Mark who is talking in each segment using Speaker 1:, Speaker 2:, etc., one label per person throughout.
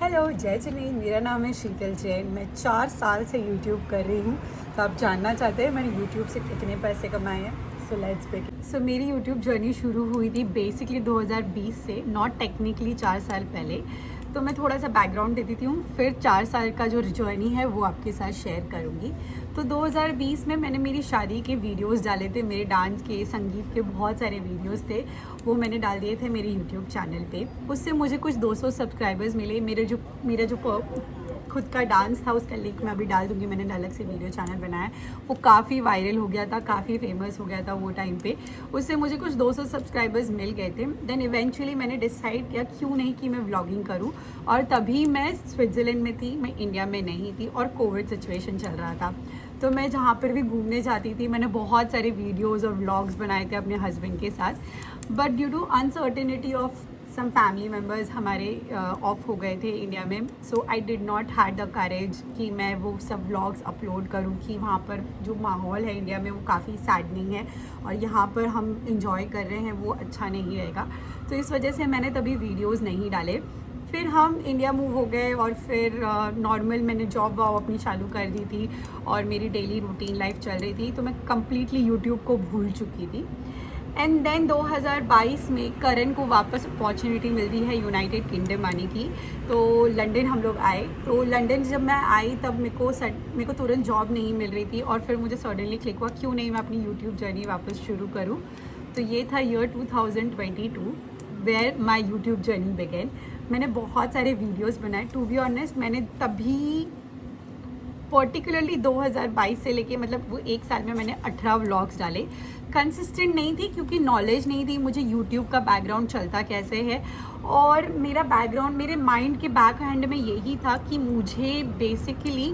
Speaker 1: Hello, जय जिनेंद्र। मेरा नाम है शीतल जैन। मैं 4 साल से यूट्यूब कर रही हूँ। तो आप जानना चाहते हैं मैंने यूट्यूब से कितने पैसे कमाए हैं? So let's begin. सो मेरी यूट्यूब जर्नी शुरू हुई थी बेसिकली 2020 से, नॉट टेक्निकली 4 साल पहले। तो मैं थोड़ा सा बैकग्राउंड देती हूँ, फिर 4 साल का जो जर्नी है वो आपके साथ शेयर करूँगी। तो 2020 में मैंने मेरी शादी के वीडियोस डाले थे, मेरे डांस के, संगीत के बहुत सारे वीडियोस थे, वो मैंने डाल दिए थे मेरे यूट्यूब चैनल पे। उससे मुझे कुछ 200 सब्सक्राइबर्स मिले। मेरा जो खुद का डांस था उसका लिंक मैं अभी डाल दूँगी, मैंने अलग से वीडियो चैनल बनाया, वो काफ़ी वायरल हो गया था, काफ़ी फेमस हो गया था वो टाइम पे। उससे मुझे कुछ 200 सब्सक्राइबर्स मिल गए थे। देन इवेंचुअली मैंने डिसाइड किया क्यों नहीं कि मैं व्लॉगिंग करूं। और तभी मैं स्विट्ज़रलैंड में थी, मैं इंडिया में नहीं थी और कोविड सिचुएशन चल रहा था। तो मैं जहाँ पर भी घूमने जाती थी, मैंने बहुत सारे वीडियोज़ और व्लॉग्स बनाए थे अपने हस्बैंड के साथ। But due to uncertainty of some family members हमारे ऑफ हो गए थे इंडिया में। So I did not had the courage कि मैं वो सब व्लॉग्स अपलोड करूँ कि वहाँ पर जो माहौल है इंडिया में वो काफ़ी सैडनिंग है और यहाँ पर हम इंजॉय कर रहे हैं वो अच्छा नहीं रहेगा। तो इस वजह से मैंने तभी वीडियोज़ नहीं डाले। फिर हम इंडिया मूव हो गए और फिर नॉर्मल मैंने जॉब वॉब अपनी चालू कर दी थी और मेरी डेली रूटीन लाइफ चल रही थी। तो मैं कम्प्लीटली यूट्यूब को भूल चुकी थी। एंड देन 2022 में करण को वापस अपॉर्चुनिटी मिलती है यूनाइटेड किंगडम आने की। तो लंदन हम लोग आए। तो लंदन जब मैं आई तब मेरे को तुरंत जॉब नहीं मिल रही थी और फिर मुझे सडनली क्लिक हुआ क्यों नहीं मैं अपनी यूट्यूब जर्नी वापस शुरू करूँ। तो ये था year 2022 where my YouTube journey began. मैंने बहुत सारे वीडियोज़ बनाए। टू बी ऑनेस्ट मैंने तभी पर्टिकुलरली 2022 से लेके मतलब वो एक साल में मैंने 18 व्लॉग्स डाले। कंसिस्टेंट नहीं थी क्योंकि नॉलेज नहीं थी मुझे यूट्यूब का बैकग्राउंड चलता कैसे है। और मेरा बैकग्राउंड मेरे माइंड के बैक हैंड में यही था कि मुझे बेसिकली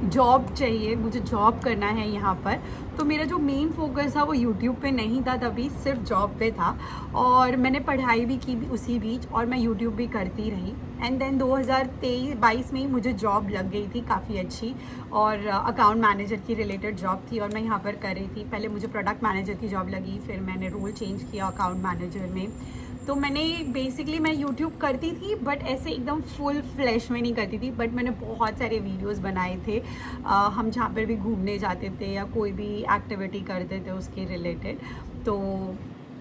Speaker 1: जॉब चाहिए, मुझे जॉब करना है यहाँ पर। तो मेरा जो मेन फोकस था वो यूट्यूब पे नहीं था, तभी सिर्फ जॉब पे था। और मैंने पढ़ाई भी की उसी बीच और मैं यूट्यूब भी करती रही। एंड देन 2023-22 में ही मुझे जॉब लग गई थी काफ़ी अच्छी और अकाउंट मैनेजर की रिलेटेड जॉब थी और मैं यहाँ पर कर रही थी। पहले मुझे प्रोडक्ट मैनेजर की जॉब लगी, फिर मैंने रोल चेंज किया अकाउंट मैनेजर में। तो मैंने बेसिकली मैं यूट्यूब करती थी बट ऐसे एकदम फुल फ्लैश में नहीं करती थी। बट मैंने बहुत सारे वीडियोस बनाए थे। हम जहाँ पर भी घूमने जाते थे या कोई भी एक्टिविटी करते थे उसके रिलेटेड। तो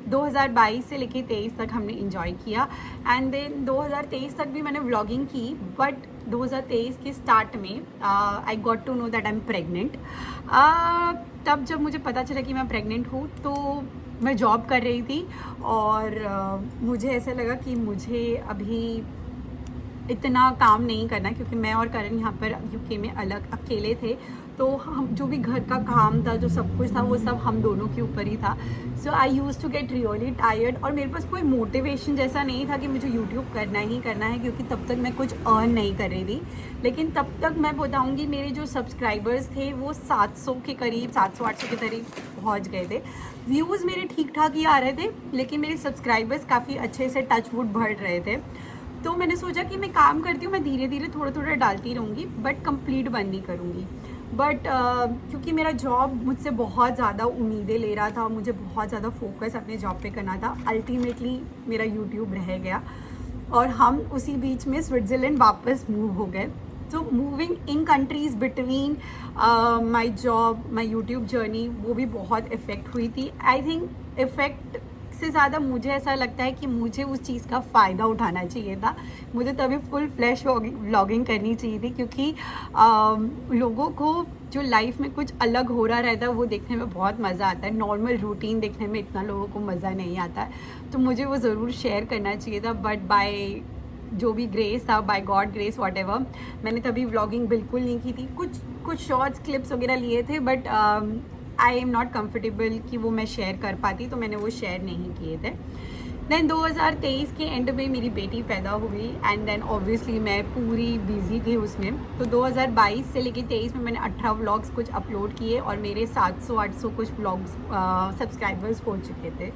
Speaker 1: 2022 से लेके 23 तक हमने इंजॉय किया। एंड देन 2023 तक भी मैंने व्लॉगिंग की। बट 2023 के स्टार्ट में I got to know that I am pregnant. तब जब मुझे पता चला कि मैं प्रेग्नेंट हूँ तो मैं जॉब कर रही थी और मुझे ऐसा लगा कि मुझे अभी इतना काम नहीं करना क्योंकि मैं और करण यहाँ पर यूके में अलग अकेले थे। तो हम जो भी घर का काम था, जो सब कुछ था, वो सब हम दोनों के ऊपर ही था। So I use to get really tired और मेरे पास कोई मोटिवेशन जैसा नहीं था कि मुझे यूट्यूब करना ही करना है क्योंकि तब तक मैं कुछ अर्न नहीं कर रही थी। लेकिन तब तक मैं बताऊँगी मेरे जो सब्सक्राइबर्स थे वो 700 के करीब, 700-800 के करीब पहुँच गए थे। व्यूज़ मेरे ठीक ठाक ही आ रहे थे लेकिन मेरे सब्सक्राइबर्स काफ़ी अच्छे से टच वुड बढ़ रहे थे। तो मैंने सोचा कि मैं काम करती हूँ, मैं धीरे धीरे थोड़ा थोड़ा डालती रहूँगी बट कंप्लीट बंद नहीं करूँगी। बट क्योंकि मेरा जॉब मुझसे बहुत ज़्यादा उम्मीदें ले रहा था, मुझे बहुत ज़्यादा फोकस अपने जॉब पे करना था, अल्टीमेटली मेरा यूट्यूब रह गया और हम उसी बीच में स्विट्ज़रलैंड वापस मूव हो गए। तो moving in countries between my job, my YouTube journey, वो भी बहुत इफ़ेक्ट हुई थी। आई थिंक इफ़ेक्ट से ज़्यादा मुझे ऐसा लगता है कि मुझे उस चीज़ का फ़ायदा उठाना चाहिए था। मुझे तभी फुल फ्लैश व्लॉगिंग करनी चाहिए थी क्योंकि लोगों को जो लाइफ में कुछ अलग हो रहा रहता है वो देखने में बहुत मज़ा आता है। नॉर्मल रूटीन देखने में इतना लोगों को मज़ा नहीं आता है। तो मुझे वो ज़रूर शेयर करना चाहिए था बट बाय जो भी ग्रेस था, बाय गॉड ग्रेस वॉटएवर, मैंने तभी व्लॉगिंग बिल्कुल नहीं की थी। कुछ शॉर्ट्स क्लिप्स वगैरह लिए थे but I am not comfortable कि वो मैं शेयर कर पाती, तो मैंने वो शेयर नहीं किए थे। देन 2023 के एंड में मेरी बेटी पैदा हुई एंड देन ऑब्वियसली मैं पूरी बिजी थी उसमें। तो 2022 से लेके 23 में मैंने 18 व्लॉग्स कुछ अपलोड किए और मेरे 700-800 कुछ व्लॉग्स सब्सक्राइबर्स हो चुके थे।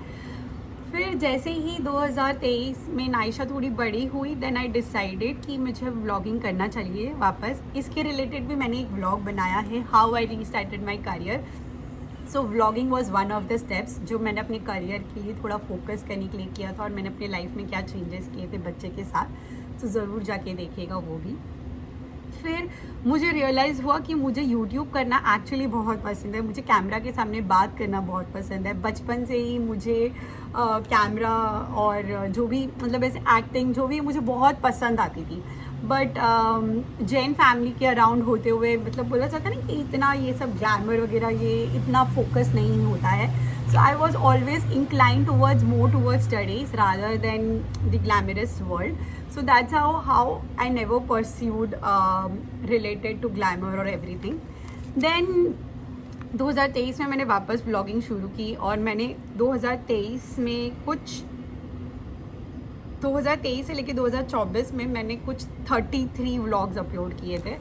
Speaker 1: फिर जैसे ही 2023 में नायशा थोड़ी बड़ी हुई देन आई डिसाइडेड कि मुझे व्लॉगिंग करना चाहिए वापस। इसके रिलेटेड भी मैंने एक व्लॉग बनाया है, how I restarted my career. So vlogging was one of the steps जो मैंने अपने करियर के लिए थोड़ा फोकस करने के लिए किया था और मैंने अपने लाइफ में क्या चेंजेस किए थे बच्चे के साथ। तो ज़रूर जाके देखेगा वो भी। फिर मुझे रियलाइज़ हुआ कि मुझे यूट्यूब करना एक्चुअली बहुत पसंद है, मुझे कैमरा के सामने बात करना बहुत पसंद है। बचपन से ही मुझे कैमरा और जो भी मतलब ऐसे एक्टिंग जो भी मुझे बहुत पसंद आती थी। बट जैन फैमिली के अराउंड होते हुए मतलब बोला जाता है ना कि इतना ये सब ग्लैमर वगैरह ये इतना फोकस नहीं होता है। So I was always inclined towards more towards studies rather than the glamorous world. So that's how I never pursued related to glamour or everything. Then 2023 में मैंने वापस व्लॉगिंग शुरू की और मैंने 2023 में कुछ 2023 से लेके 2024 में मैंने कुछ 33 व्लॉग्स अपलोड किए थे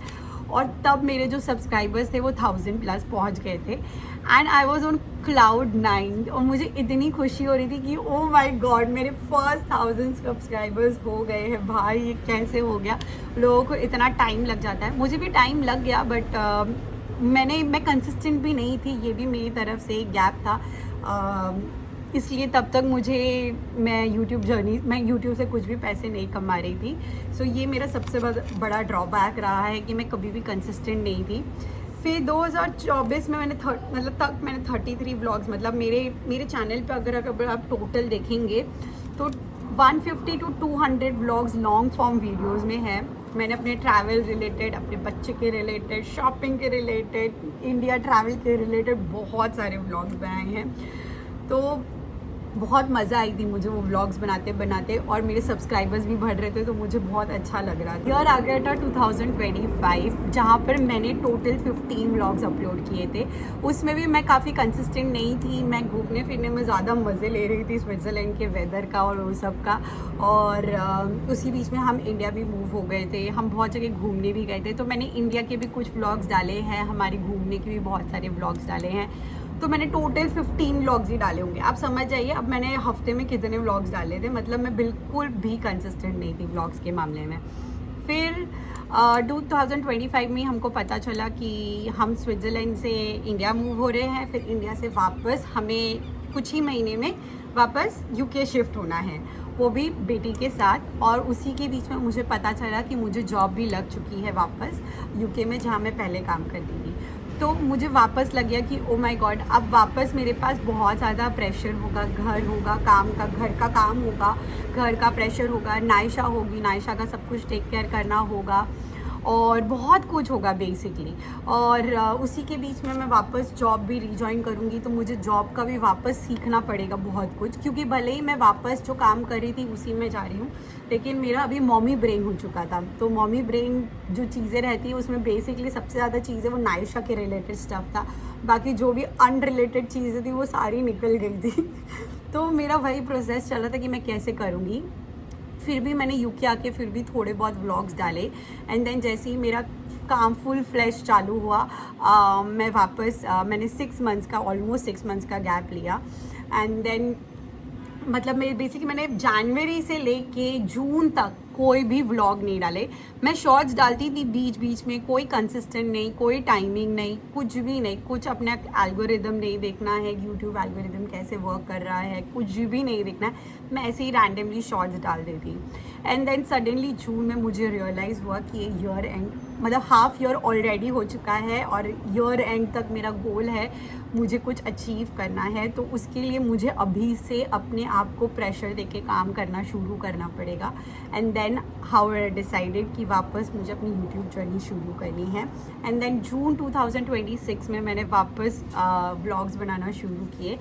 Speaker 1: और तब मेरे जो सब्सक्राइबर्स थे वो 1000+ पहुंच गए थे and I was on cloud 9 और मुझे इतनी खुशी हो रही थी कि ओ माय गॉड मेरे फर्स्ट 1000 सब्सक्राइबर्स हो गए हैं। भाई ये कैसे हो गया, लोगों को इतना टाइम लग जाता है, मुझे भी टाइम लग गया बट मैं कंसिस्टेंट भी नहीं थी, ये भी मेरी तरफ से एक गैप था। इसलिए तब तक मैं यूट्यूब से कुछ भी पैसे नहीं कमा रही थी। सो ये मेरा सबसे बड़ा ड्रॉबैक रहा है कि मैं कभी भी कंसिस्टेंट नहीं थी। फिर 2024 में मैंने 33 व्लॉग्स मतलब मेरे चैनल पे अगर आप टोटल देखेंगे तो 150 to 200 vlogs long form videos में है। मैंने अपने ट्रैवल रिलेटेड, अपने बच्चे के रिलेटेड, शॉपिंग के रिलेटेड, इंडिया ट्रैवल के रिलेटेड बहुत सारे व्लॉग्स बनाए हैं। तो बहुत मज़ा आई थी मुझे वो व्लॉग्स बनाते बनाते और मेरे सब्सक्राइबर्स भी बढ़ रहे थे तो मुझे बहुत अच्छा लग रहा था। ईयर आ गया था 2025 जहाँ पर मैंने टोटल 15 व्लॉग्स अपलोड किए थे। उसमें भी मैं काफ़ी कंसिस्टेंट नहीं थी, मैं घूमने फिरने में ज़्यादा मज़े ले रही थी स्विट्ज़रलैंड के वेदर का और वो सब का। और उसी बीच में हम इंडिया भी मूव हो गए थे, हम बहुत जगह घूमने भी गए थे। तो मैंने इंडिया के भी कुछ व्लॉग्स डाले हैं, हमारी घूमने के भी बहुत सारे व्लॉग्स डाले हैं। तो मैंने टोटल 15 व्लॉग्स ही डाले होंगे। आप समझ जाइए अब मैंने हफ्ते में कितने व्लॉग्स डाले थे, मतलब मैं बिल्कुल भी कंसिस्टेंट नहीं थी व्लॉग्स के मामले में। फिर 2025 में हमको पता चला कि हम स्विट्ज़रलैंड से इंडिया मूव हो रहे हैं। फिर इंडिया से वापस हमें कुछ ही महीने में वापस यूके शिफ्ट होना है, वो भी बेटी के साथ। और उसी के बीच में मुझे पता चला कि मुझे जॉब भी लग चुकी है वापस यूके में, जहाँ मैं पहले काम करती थी। तो मुझे वापस लग गया कि ओ माय गॉड अब वापस मेरे पास बहुत ज़्यादा प्रेशर होगा, घर होगा, घर का काम होगा, घर का प्रेशर होगा, नायशा होगी, नायशा का सब कुछ टेक केयर करना होगा और बहुत कुछ होगा बेसिकली। और उसी के बीच में मैं वापस जॉब भी रीजॉइन करूँगी तो मुझे जॉब का भी वापस सीखना पड़ेगा बहुत कुछ, क्योंकि भले ही मैं वापस जो काम कर रही थी उसी में जा रही हूँ लेकिन मेरा अभी मॉमी ब्रेन हो चुका था। तो मॉमी ब्रेन जो चीज़ें रहती है उसमें बेसिकली सबसे ज़्यादा चीज़ें वो नायशा के रिलेटेड स्टफ़ था, बाकी जो भी अनरिलेटेड चीज़ें थी वो सारी निकल गई थी। तो मेरा वही प्रोसेस चल रहा था कि मैं कैसे करूँगी। फिर भी मैंने यूके आके फिर भी थोड़े बहुत व्लॉग्स डाले एंड देन जैसे ही मेरा काम फुल फ्लैश चालू हुआ मैं वापस मैंने 6 मंथ्स का ऑलमोस्ट 6 मंथ्स का गैप लिया एंड देन मतलब मैंने जनवरी से लेके जून तक कोई भी व्लॉग नहीं डाले। मैं शॉर्ट्स डालती थी बीच बीच में, कोई कंसिस्टेंट नहीं, कोई टाइमिंग नहीं, कुछ भी नहीं, कुछ अपना एल्गोरिदम नहीं देखना है, यूट्यूब एल्गोरिदम कैसे वर्क कर रहा है कुछ भी नहीं देखना है, मैं ऐसे ही रैंडमली शॉर्ट्स डाल देती। एंड देन सडनली जून में मुझे रियलाइज़ हुआ कि ये ईयर एंड मतलब हाफ ईयर ऑलरेडी हो चुका है और ईयर एंड तक मेरा गोल है, मुझे कुछ अचीव करना है। तो उसके लिए मुझे अभी से अपने आप को प्रेशर देके काम करना शुरू करना पड़ेगा। And then how I decided कि वापस मुझे अपनी यूट्यूब जर्नी शुरू करनी है। एंड देन जून 2026 में मैंने वापस व्लॉग्स बनाना शुरू किए।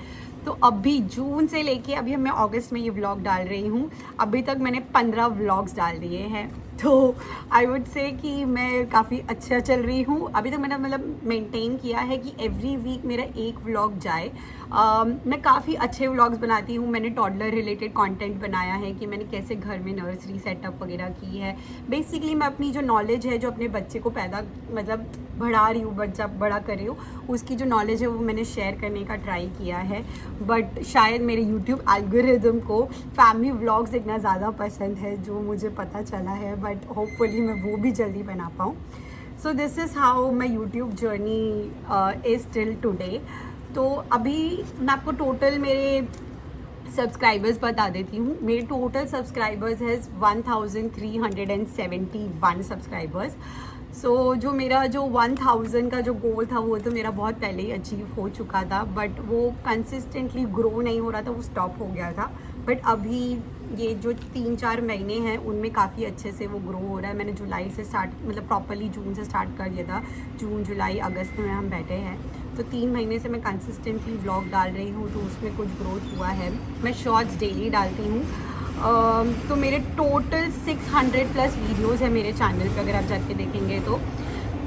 Speaker 1: तो अभी जून से लेके अभी मैं अगस्त में ये व्लॉग डाल रही हूँ, अभी तक मैंने 15 व्लॉग्स डाल दिए हैं। तो आई वुड से कि मैं काफ़ी अच्छा चल रही हूँ। अभी तक मैंने मतलब मेंटेन किया है कि एवरी वीक मेरा एक व्लॉग जाए। मैं काफ़ी अच्छे व्लॉग्स बनाती हूँ। मैंने टॉडलर रिलेटेड कंटेंट बनाया है कि मैंने कैसे घर में नर्सरी सेटअप वगैरह की है। बेसिकली मैं अपनी जो नॉलेज है, जो अपने बच्चे को बढ़ा रही हूँ, बच्चा बड़ा कर रही हूँ, उसकी जो नॉलेज है वो मैंने शेयर करने का ट्राई किया है। बट शायद मेरे यूट्यूब एल्गोरिदम को फैमिली व्लॉग्स देखना ज़्यादा पसंद है, जो मुझे पता चला है। बट होपफुली मैं वो भी जल्दी बना पाऊँ। So this is how my YouTube journey is till today. तो अभी मैं आपको टोटल मेरे सब्सक्राइबर्स बता देती हूँ। मेरे टोटल सब्सक्राइबर्स है 1371 सब्सक्राइबर्स। सो जो मेरा जो 1000 का जो गोल था वो तो मेरा बहुत पहले ही अचीव हो चुका था, बट वो कंसिस्टेंटली ग्रो नहीं हो रहा था, वो स्टॉप हो गया था। बट अभी ये जो 3-4 महीने हैं उनमें काफ़ी अच्छे से वो ग्रो हो रहा है। मैंने जुलाई से स्टार्ट, मतलब प्रॉपरली जून से स्टार्ट कर दिया था। जून, जुलाई, अगस्त में हम बैठे हैं, तो 3 महीने से मैं कंसिस्टेंटली व्लॉग डाल रही हूँ, तो उसमें कुछ ग्रोथ हुआ है। मैं शॉर्ट्स डेली डालती हूँ। तो मेरे टोटल 600+ वीडियोज़ है मेरे चैनल पे, अगर आप जाके देखेंगे तो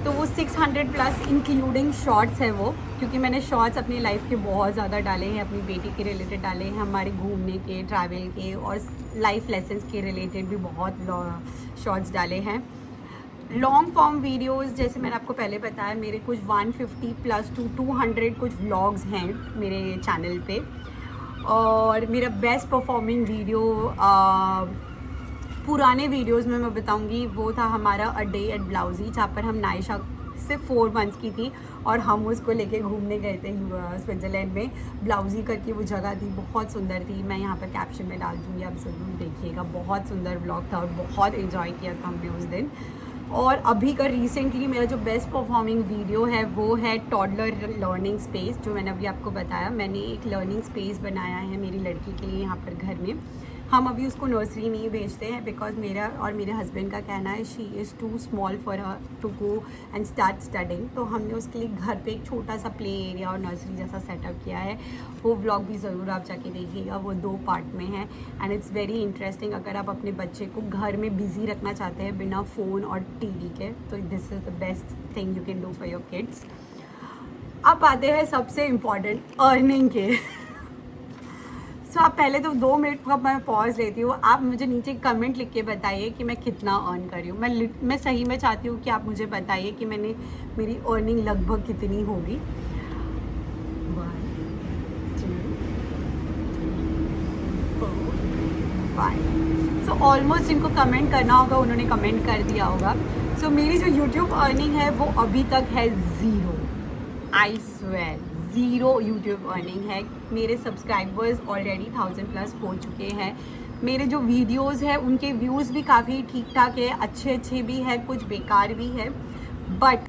Speaker 1: वो 600+ इंक्लूडिंग शॉर्ट्स है वो, क्योंकि मैंने शॉर्ट्स अपनी लाइफ के बहुत ज़्यादा डाले हैं, अपनी बेटी के रिलेटेड डाले हैं, हमारे घूमने के, ट्रैवल के और लाइफ लेसन्स के रिलेटेड भी बहुत शॉर्ट्स डाले हैं। लॉन्ग फॉर्म वीडियोस जैसे मैंने आपको पहले बताया, मेरे कुछ 150+ टू 200 कुछ व्लॉग्स हैं मेरे चैनल पे। और मेरा बेस्ट परफॉर्मिंग वीडियो पुराने वीडियोस में मैं बताऊंगी, वो था हमारा अ डे एट ब्लाउजी, जहाँ पर हम नायशा सिर्फ 4 मंथ्स की थी और हम उसको लेके घूमने गए थे स्विट्ज़रलैंड में। ब्लाउजी करके वो जगह थी, बहुत सुंदर थी। मैं यहाँ पर कैप्शन में डाल दूँगी, आप ज़रूर देखिएगा। बहुत सुंदर व्लॉग था और बहुत इन्जॉय किया था हमने उस दिन। और अभी का रिसेंटली मेरा जो बेस्ट परफॉर्मिंग वीडियो है वो है टॉडलर लर्निंग स्पेस, जो मैंने अभी आपको बताया। मैंने एक लर्निंग स्पेस बनाया है मेरी लड़की के लिए यहाँ पर घर में। हम अभी उसको नर्सरी नहीं भेजते हैं, बिकॉज मेरा और मेरे हस्बैंड का कहना है she is too small for her to go and start studying. तो हमने उसके लिए घर पे एक छोटा सा प्ले एरिया और नर्सरी जैसा सेटअप किया है। वो व्लॉग भी ज़रूर आप जाके देखिएगा, वो 2 पार्ट में है एंड इट्स वेरी इंटरेस्टिंग। अगर आप अपने बच्चे को घर में बिजी रखना चाहते हैं बिना फ़ोन और टीवी के, तो this is the best thing you can do for your kids. अब आते हैं सबसे इम्पॉर्टेंट, अर्निंग के। सो आप पहले तो 2 मिनट का मैं पॉज लेती हूँ। आप मुझे नीचे कमेंट लिख के बताइए कि मैं कितना अर्न कर रही हूँ। मैं सही में चाहती हूँ कि आप मुझे बताइए कि मेरी अर्निंग लगभग कितनी होगी। 1 2 3 4 5। सो ऑलमोस्ट जिनको कमेंट करना होगा उन्होंने कमेंट कर दिया होगा। सो मेरी जो यूट्यूब अर्निंग है वो अभी तक है 0। आई स्वेयर 0 यूट्यूब अर्निंग है। मेरे सब्सक्राइबर्स ऑलरेडी 1000+ हो चुके हैं। मेरे जो वीडियोस हैं उनके व्यूज़ भी काफ़ी ठीक ठाक है, अच्छे भी है, कुछ बेकार भी है। But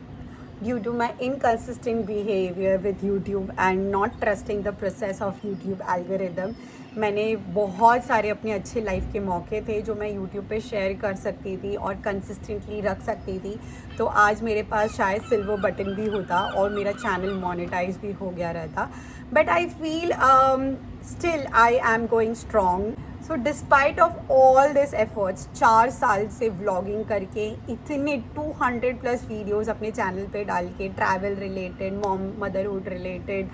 Speaker 1: due to my inconsistent behaviour with YouTube and not trusting the process of YouTube algorithm, मैंने बहुत सारे अपने अच्छे लाइफ के मौके थे जो मैं यूट्यूब पे शेयर कर सकती थी और कंसिस्टेंटली रख सकती थी। तो आज मेरे पास शायद सिल्वर बटन भी होता और मेरा चैनल मोनेटाइज भी हो गया रहता। But I feel still I am going strong. So despite of all this efforts, 4 साल से व्लॉगिंग करके इतने 200+ वीडियोज़ अपने चैनल पे डाल के, ट्रैवल रिलेटेड, मदरहुड रिलेटेड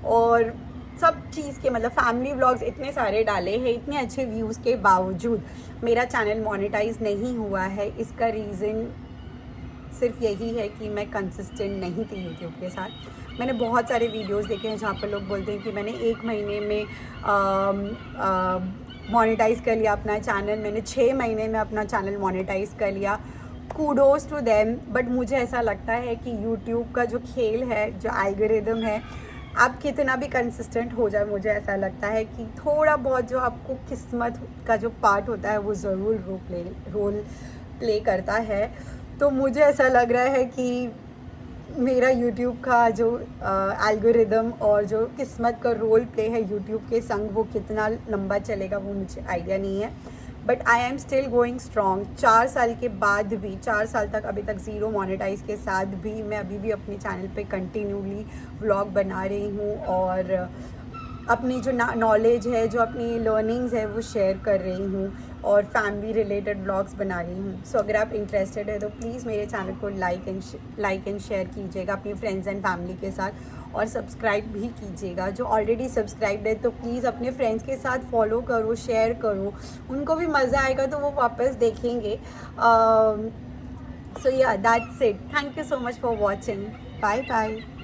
Speaker 1: और सब चीज़ के, मतलब फैमिली व्लॉग्स इतने सारे डाले हैं, इतने अच्छे व्यूज़ के बावजूद मेरा चैनल मोनेटाइज नहीं हुआ है। इसका रीज़न सिर्फ यही है कि मैं कंसिस्टेंट नहीं थी यूट्यूब के साथ। मैंने बहुत सारे वीडियोस देखे हैं जहाँ पर लोग बोलते हैं कि मैंने 1 महीने में मोनेटाइज़ कर लिया अपना चैनल, मैंने 6 महीने में अपना चैनल मोनेटाइज़ कर लिया। Kudos to them. बट मुझे ऐसा लगता है कि यूट्यूब का जो खेल है, जो एल्गोरिदम है, आप कितना भी कंसिस्टेंट हो जाए, मुझे ऐसा लगता है कि थोड़ा बहुत जो आपको किस्मत का जो पार्ट होता है वो ज़रूर रोल प्ले करता है। तो मुझे ऐसा लग रहा है कि मेरा यूट्यूब का जो एल्गोरिदम और जो किस्मत का रोल प्ले है यूट्यूब के संग, वो कितना लंबा चलेगा वो मुझे आइडिया नहीं है। But I am still going strong. 4 साल के बाद भी, 4 साल तक अभी तक 0 मोनेटाइज के साथ भी मैं अभी भी अपने चैनल पे कंटिन्यूली व्लॉग बना रही हूँ और अपनी जो नॉलेज है, जो अपनी लर्निंग्स है वो शेयर कर रही हूँ और फैमिली रिलेटेड व्लॉग्स बना रही हूँ। सो अगर आप इंटरेस्टेड है तो प्लीज़ मेरे चैनल को लाइक एंड शेयर कीजिएगा अपनी फ्रेंड्स एंड फैमिली के साथ और सब्सक्राइब भी कीजिएगा। जो ऑलरेडी सब्सक्राइब्ड है तो प्लीज़ अपने फ्रेंड्स के साथ फॉलो करो, शेयर करो, उनको भी मज़ा आएगा तो वो वापस देखेंगे। So yeah that's it. Thank you so much for watching. Bye bye.